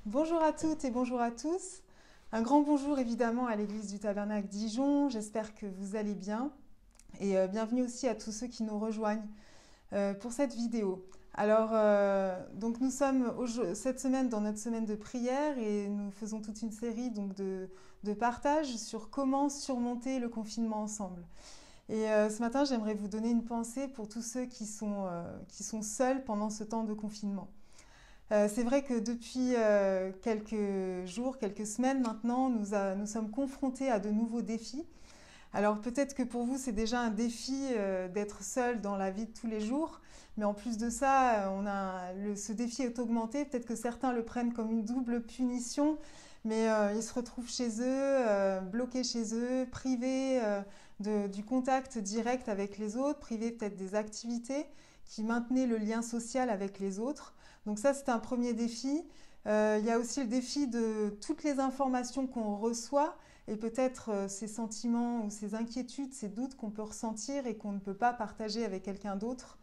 Bonjour à toutes et bonjour à tous. Un grand bonjour évidemment à l'église du Tabernacle Dijon. J'espère que vous allez bien et bienvenue aussi à tous ceux qui nous rejoignent pour cette vidéo. Alors, donc nous sommes cette semaine dans notre semaine de prière et nous faisons toute une série donc, de partages sur comment surmonter le confinement ensemble. Et ce matin, j'aimerais vous donner une pensée pour tous ceux qui sont seuls pendant ce temps de confinement. C'est vrai que depuis quelques jours, quelques semaines maintenant, nous sommes confrontés à de nouveaux défis. Alors peut-être que pour vous, c'est déjà un défi d'être seul dans la vie de tous les jours, mais en plus de ça, ce défi est augmenté. Peut-être que certains le prennent comme une double punition, mais ils se retrouvent chez eux, bloqués chez eux, privés du contact direct avec les autres, privés peut-être des activités qui maintenaient le lien social avec les autres. Donc ça, c'est un premier défi. Il y a aussi le défi de toutes les informations qu'on reçoit et peut-être ces sentiments ou ces inquiétudes, ces doutes qu'on peut ressentir et qu'on ne peut pas partager avec quelqu'un d'autre.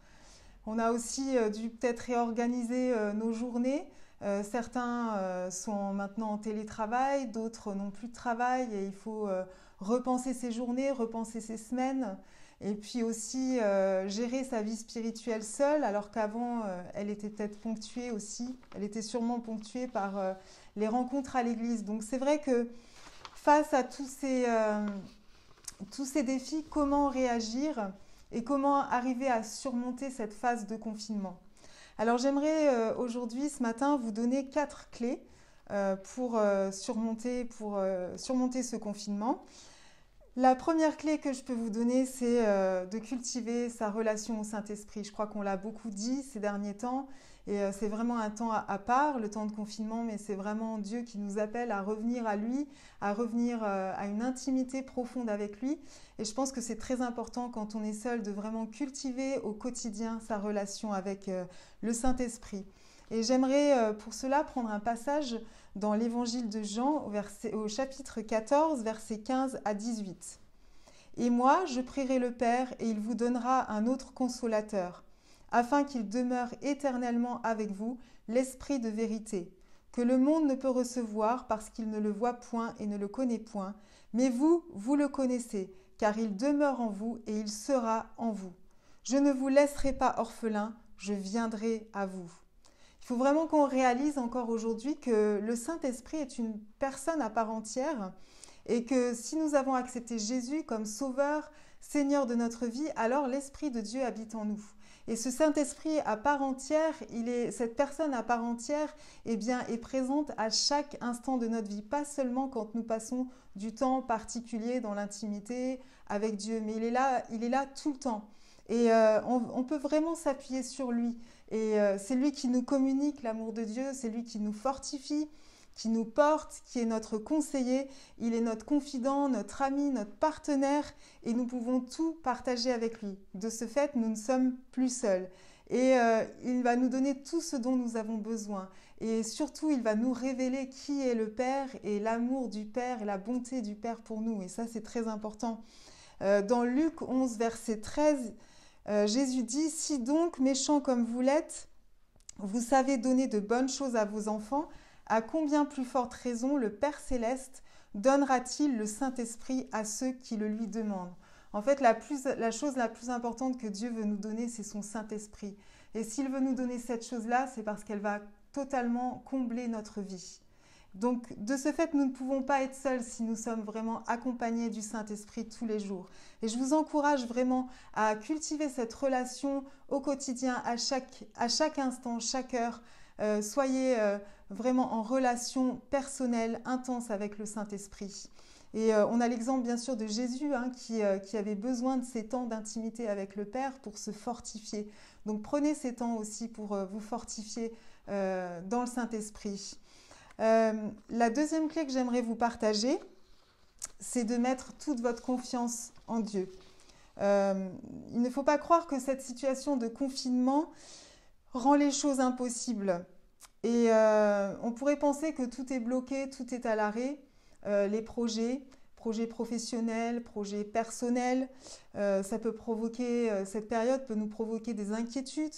On a aussi dû peut-être réorganiser nos journées. Certains sont maintenant en télétravail, d'autres n'ont plus de travail et il faut repenser ses journées, repenser ses semaines. Et puis aussi gérer sa vie spirituelle seule, alors qu'avant, elle était peut-être ponctuée aussi, elle était sûrement ponctuée par les rencontres à l'église. Donc c'est vrai que face à tous ces défis, comment réagir et comment arriver à surmonter cette phase de confinement? Alors j'aimerais aujourd'hui, ce matin, vous donner 4 clés pour surmonter ce confinement. La première clé que je peux vous donner, c'est de cultiver sa relation au Saint-Esprit. Je crois qu'on l'a beaucoup dit ces derniers temps et c'est vraiment un temps à part, le temps de confinement, mais c'est vraiment Dieu qui nous appelle à revenir à lui, à revenir à une intimité profonde avec lui. Et je pense que c'est très important quand on est seul de vraiment cultiver au quotidien sa relation avec le Saint-Esprit. Et j'aimerais pour cela prendre un passage dans l'évangile de Jean au chapitre 14, versets 15 à 18. Et moi, je prierai le Père et il vous donnera un autre consolateur, afin qu'il demeure éternellement avec vous, l'Esprit de vérité, que le monde ne peut recevoir parce qu'il ne le voit point et ne le connaît point, mais vous, vous le connaissez, car il demeure en vous et il sera en vous. Je ne vous laisserai pas orphelins, je viendrai à vous. Il faut vraiment qu'on réalise encore aujourd'hui que le Saint-Esprit est une personne à part entière et que si nous avons accepté Jésus comme Sauveur, Seigneur de notre vie, alors l'Esprit de Dieu habite en nous. Et ce Saint-Esprit à part entière, cette personne à part entière est présente à chaque instant de notre vie, pas seulement quand nous passons du temps particulier dans l'intimité avec Dieu, mais il est là tout le temps. Et on peut vraiment s'appuyer sur lui. Et c'est lui qui nous communique l'amour de Dieu, c'est lui qui nous fortifie, qui nous porte, qui est notre conseiller. Il est notre confident, notre ami, notre partenaire et nous pouvons tout partager avec lui. De ce fait, nous ne sommes plus seuls. Et il va nous donner tout ce dont nous avons besoin. Et surtout, il va nous révéler qui est le Père et l'amour du Père et la bonté du Père pour nous. Et ça, c'est très important. Dans Luc 11, verset 13, Jésus dit « Si donc, méchants comme vous l'êtes, vous savez donner de bonnes choses à vos enfants, à combien plus forte raison le Père Céleste donnera-t-il le Saint-Esprit à ceux qui le lui demandent ?» En fait, la chose la plus importante que Dieu veut nous donner, c'est son Saint-Esprit. Et s'il veut nous donner cette chose-là, c'est parce qu'elle va totalement combler notre vie. Donc, de ce fait, nous ne pouvons pas être seuls si nous sommes vraiment accompagnés du Saint-Esprit tous les jours. Et je vous encourage vraiment à cultiver cette relation au quotidien, à chaque instant, chaque heure. Soyez vraiment en relation personnelle, intense avec le Saint-Esprit. Et on a l'exemple bien sûr de Jésus qui avait besoin de ces temps d'intimité avec le Père pour se fortifier. Donc prenez ces temps aussi pour vous fortifier dans le Saint-Esprit. La deuxième clé que j'aimerais vous partager, c'est de mettre toute votre confiance en Dieu. Il ne faut pas croire que cette situation de confinement rend les choses impossibles. Et on pourrait penser que tout est bloqué, tout est à l'arrêt. Les projets professionnels, projets personnels, cette période peut nous provoquer des inquiétudes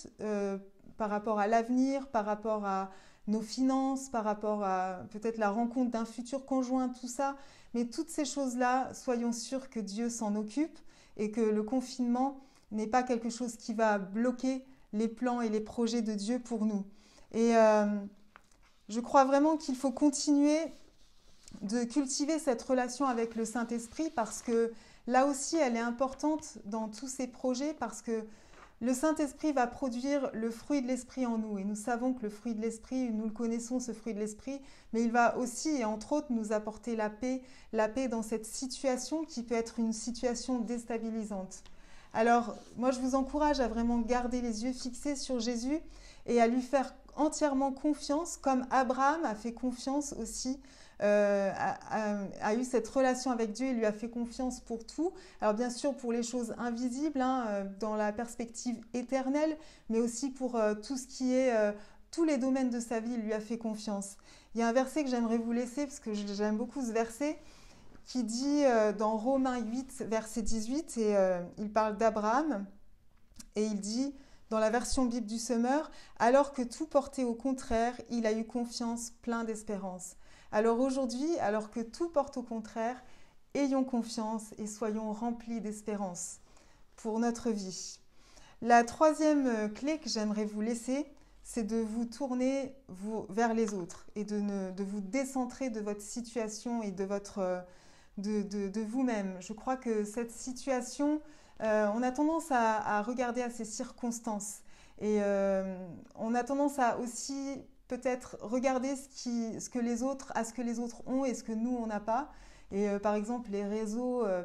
par rapport à l'avenir, par rapport à nos finances, par rapport à peut-être la rencontre d'un futur conjoint, tout ça. Mais toutes ces choses-là, soyons sûrs que Dieu s'en occupe et que le confinement n'est pas quelque chose qui va bloquer les plans et les projets de Dieu pour nous. Et je crois vraiment qu'il faut continuer de cultiver cette relation avec le Saint-Esprit parce que là aussi, elle est importante dans tous ces projets parce que le Saint-Esprit va produire le fruit de l'Esprit en nous. Et nous savons que le fruit de l'Esprit, nous le connaissons, ce fruit de l'Esprit, mais il va aussi, et entre autres, nous apporter la paix dans cette situation qui peut être une situation déstabilisante. Alors, moi, je vous encourage à vraiment garder les yeux fixés sur Jésus et à lui faire entièrement confiance, comme Abraham a fait confiance aussi, a eu cette relation avec Dieu, il lui a fait confiance pour tout. Alors bien sûr pour les choses invisibles, dans la perspective éternelle, mais aussi pour tout ce qui est, tous les domaines de sa vie, il lui a fait confiance. Il y a un verset que j'aimerais vous laisser, parce que j'aime beaucoup ce verset, qui dit dans Romains 8, verset 18, et il parle d'Abraham, et il dit, dans la version Bible du Semeur, « Alors que tout portait au contraire, il a eu confiance, plein d'espérance. » Alors aujourd'hui, alors que tout porte au contraire, ayons confiance et soyons remplis d'espérance pour notre vie. La troisième clé que j'aimerais vous laisser, c'est de vous tourner vers les autres et de vous décentrer de votre situation et de vous-même. Je crois que cette situation, on a tendance à regarder à ces circonstances et on a tendance à aussi peut-être regarder ce que les autres ont et ce que nous, on n'a pas. Et par exemple,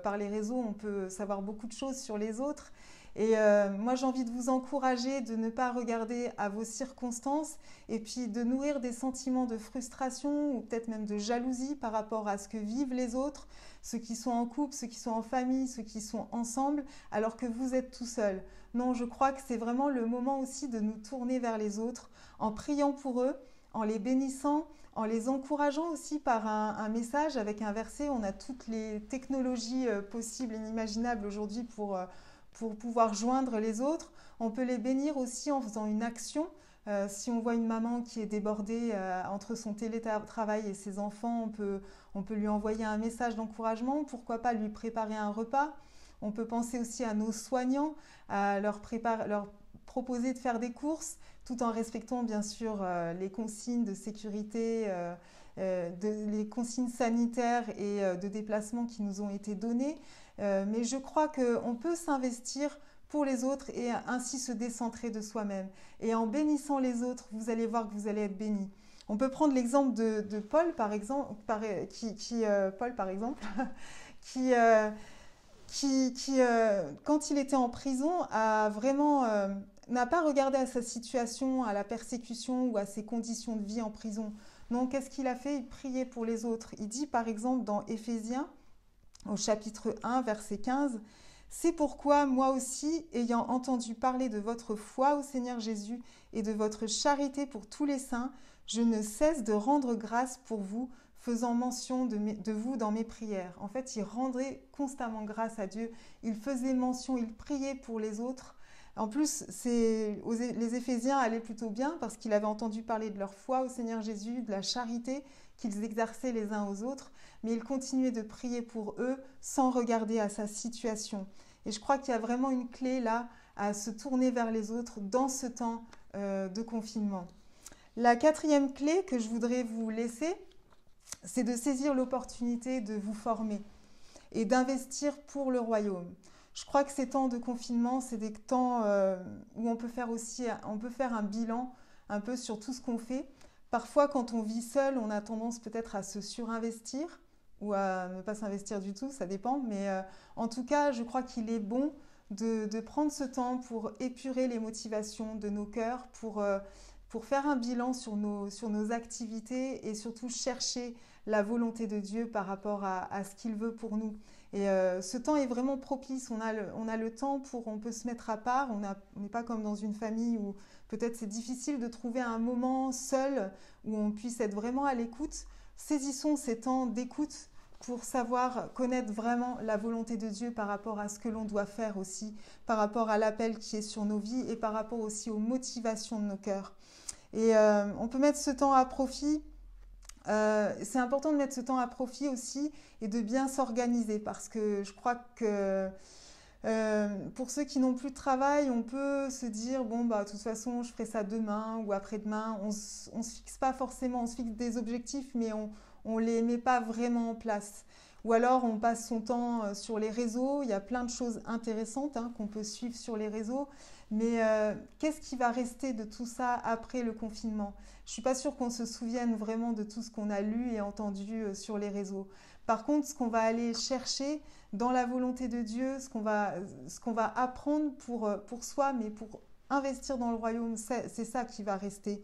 par les réseaux, on peut savoir beaucoup de choses sur les autres. Et moi, j'ai envie de vous encourager de ne pas regarder à vos circonstances et puis de nourrir des sentiments de frustration ou peut-être même de jalousie par rapport à ce que vivent les autres, ceux qui sont en couple, ceux qui sont en famille, ceux qui sont ensemble, alors que vous êtes tout seul. Non, je crois que c'est vraiment le moment aussi de nous tourner vers les autres en priant pour eux, en les bénissant, en les encourageant aussi par un message avec un verset. On a toutes les technologies possibles et inimaginables aujourd'hui pour pouvoir joindre les autres. On peut les bénir aussi en faisant une action. Si on voit une maman qui est débordée entre son télétravail et ses enfants, on peut lui envoyer un message d'encouragement. Pourquoi pas lui préparer un repas. On peut penser aussi à nos soignants, à leur proposer de faire des courses, tout en respectant bien sûr les consignes de sécurité, les consignes sanitaires et de déplacement qui nous ont été données. Mais je crois qu'on peut s'investir pour les autres et ainsi se décentrer de soi-même. Et en bénissant les autres, vous allez voir que vous allez être bénis. On peut prendre l'exemple de Paul, par exemple, qui quand il était en prison, n'a pas regardé à sa situation, à la persécution ou à ses conditions de vie en prison. Non, qu'est-ce qu'il a fait? Il priait pour les autres. Il dit par exemple dans Éphésiens, au chapitre 1, verset 15, « C'est pourquoi moi aussi, ayant entendu parler de votre foi au Seigneur Jésus et de votre charité pour tous les saints, je ne cesse de rendre grâce pour vous, faisant mention de vous dans mes prières. » En fait, il rendait constamment grâce à Dieu. Il faisait mention, il priait pour les autres. En plus, les Éphésiens allaient plutôt bien parce qu'ils avaient entendu parler de leur foi au Seigneur Jésus, de la charité qu'ils exerçaient les uns aux autres, mais il continuait de prier pour eux sans regarder à sa situation. Et je crois qu'il y a vraiment une clé là à se tourner vers les autres dans ce temps de confinement. La quatrième clé que je voudrais vous laisser, c'est de saisir l'opportunité de vous former et d'investir pour le royaume. Je crois que ces temps de confinement, c'est des temps où on peut faire un bilan un peu sur tout ce qu'on fait. Parfois, quand on vit seul, on a tendance peut-être à se surinvestir ou à ne pas s'investir du tout, ça dépend. Mais en tout cas, je crois qu'il est bon de prendre ce temps pour épurer les motivations de nos cœurs, pour faire un bilan sur nos activités et surtout chercher la volonté de Dieu par rapport à ce qu'il veut pour nous. Et ce temps est vraiment propice, on a le temps on peut se mettre à part, on n'est pas comme dans une famille où peut-être c'est difficile de trouver un moment seul où on puisse être vraiment à l'écoute. Saisissons ces temps d'écoute pour connaître vraiment la volonté de Dieu par rapport à ce que l'on doit faire aussi, par rapport à l'appel qui est sur nos vies et par rapport aussi aux motivations de nos cœurs. Et on peut mettre ce temps à profit. C'est important de mettre ce temps à profit aussi et de bien s'organiser parce que je crois que pour ceux qui n'ont plus de travail, on peut se dire, bon, bah, de toute façon, je ferai ça demain ou après-demain. On se fixe pas forcément, on se fixe des objectifs, mais on les met pas vraiment en place. Ou alors, on passe son temps sur les réseaux. Il y a plein de choses intéressantes hein, qu'on peut suivre sur les réseaux. Mais qu'est-ce qui va rester de tout ça après le confinement? Je suis pas sûre qu'on se souvienne vraiment de tout ce qu'on a lu et entendu sur les réseaux. Par contre, ce qu'on va aller chercher dans la volonté de Dieu, ce qu'on va apprendre pour soi, mais pour investir dans le royaume, c'est ça qui va rester.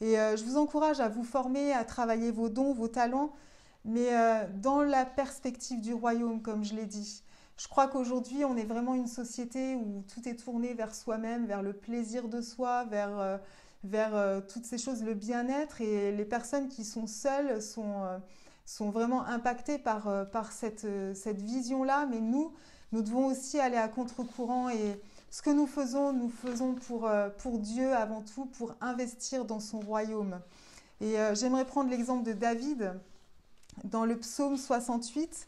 Et je vous encourage à vous former, à travailler vos dons, vos talents, mais dans la perspective du royaume, comme je l'ai dit. Je crois qu'aujourd'hui, on est vraiment une société où tout est tourné vers soi-même, vers le plaisir de soi, vers toutes ces choses, le bien-être. Et les personnes qui sont seules sont vraiment impactées par cette vision-là. Mais nous devons aussi aller à contre-courant. Et ce que nous faisons pour Dieu avant tout, pour investir dans son royaume. Et j'aimerais prendre l'exemple de David. Dans le psaume 68,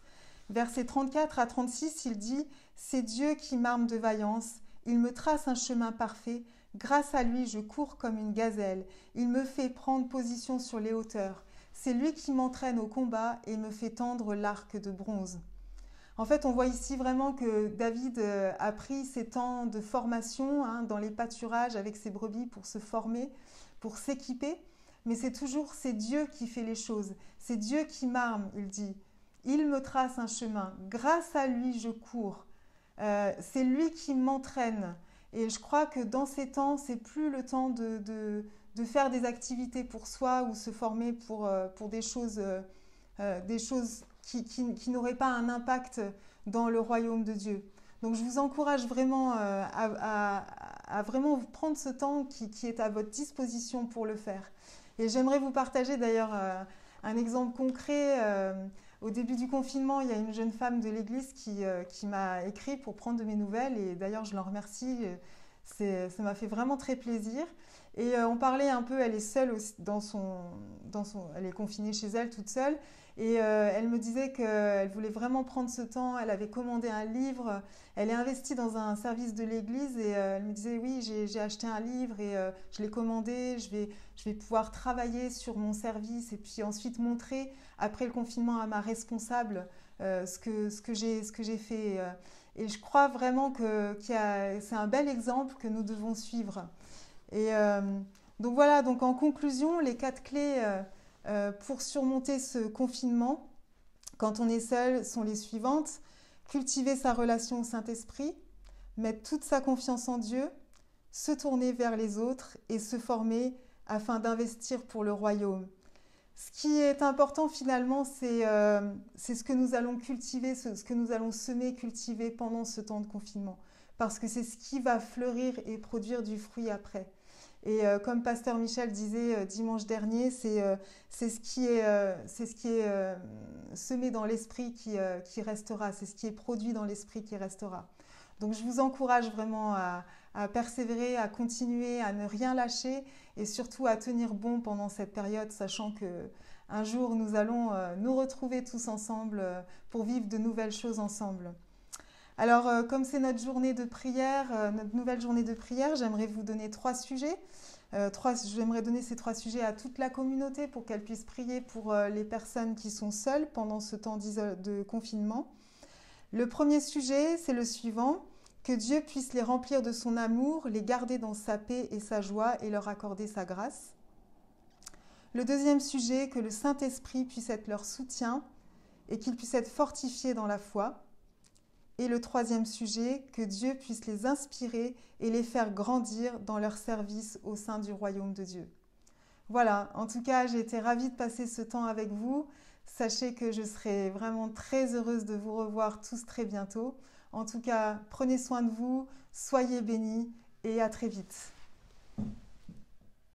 versets 34 à 36, il dit « C'est Dieu qui m'arme de vaillance, il me trace un chemin parfait, grâce à lui je cours comme une gazelle, il me fait prendre position sur les hauteurs, c'est lui qui m'entraîne au combat et me fait tendre l'arc de bronze. » En fait, on voit ici vraiment que David a pris ses temps de formation hein, dans les pâturages avec ses brebis pour se former, pour s'équiper. Mais c'est Dieu qui fait les choses. C'est Dieu qui m'arme, il dit. Il me trace un chemin. Grâce à lui, je cours. C'est lui qui m'entraîne. Et je crois que dans ces temps, c'est plus le temps de faire des activités pour soi ou se former pour des choses qui n'auraient pas un impact dans le royaume de Dieu. Donc je vous encourage vraiment à vraiment prendre ce temps qui est à votre disposition pour le faire. Et j'aimerais vous partager d'ailleurs un exemple concret. Au début du confinement, il y a une jeune femme de l'église qui m'a écrit pour prendre de mes nouvelles. Et d'ailleurs, je l'en remercie. Ça m'a fait vraiment très plaisir. Et on parlait un peu, elle est seule aussi elle est confinée chez elle, toute seule. Et elle me disait qu'elle voulait vraiment prendre ce temps. Elle avait commandé un livre. Elle est investie dans un service de l'église et elle me disait oui, j'ai acheté un livre et je l'ai commandé. Je vais pouvoir travailler sur mon service et puis ensuite montrer après le confinement à ma responsable ce que j'ai fait. Et je crois vraiment c'est un bel exemple que nous devons suivre. Et donc voilà, donc en conclusion, les 4 clés pour surmonter ce confinement, quand on est seul, sont les suivantes. Cultiver sa relation au Saint-Esprit, mettre toute sa confiance en Dieu, se tourner vers les autres et se former afin d'investir pour le royaume. Ce qui est important finalement, c'est ce que nous allons cultiver, ce que nous allons semer, cultiver pendant ce temps de confinement. Parce que c'est ce qui va fleurir et produire du fruit après. Et comme Pasteur Michel disait dimanche dernier, c'est ce qui est semé dans l'esprit qui restera, c'est ce qui est produit dans l'esprit qui restera. Donc je vous encourage vraiment à persévérer, à continuer, à ne rien lâcher et surtout à tenir bon pendant cette période, sachant qu'un jour nous allons nous retrouver tous ensemble pour vivre de nouvelles choses ensemble. Alors, comme c'est notre journée de prière, notre nouvelle journée de prière, j'aimerais vous donner 3 sujets. J'aimerais donner ces 3 sujets à toute la communauté pour qu'elle puisse prier pour les personnes qui sont seules pendant ce temps de confinement. Le premier sujet, c'est le suivant. Que Dieu puisse les remplir de son amour, les garder dans sa paix et sa joie et leur accorder sa grâce. Le deuxième sujet, que le Saint-Esprit puisse être leur soutien et qu'il puisse être fortifié dans la foi. Et le troisième sujet, que Dieu puisse les inspirer et les faire grandir dans leur service au sein du royaume de Dieu. Voilà, en tout cas, j'ai été ravie de passer ce temps avec vous. Sachez que je serai vraiment très heureuse de vous revoir tous très bientôt. En tout cas, prenez soin de vous, soyez bénis et à très vite.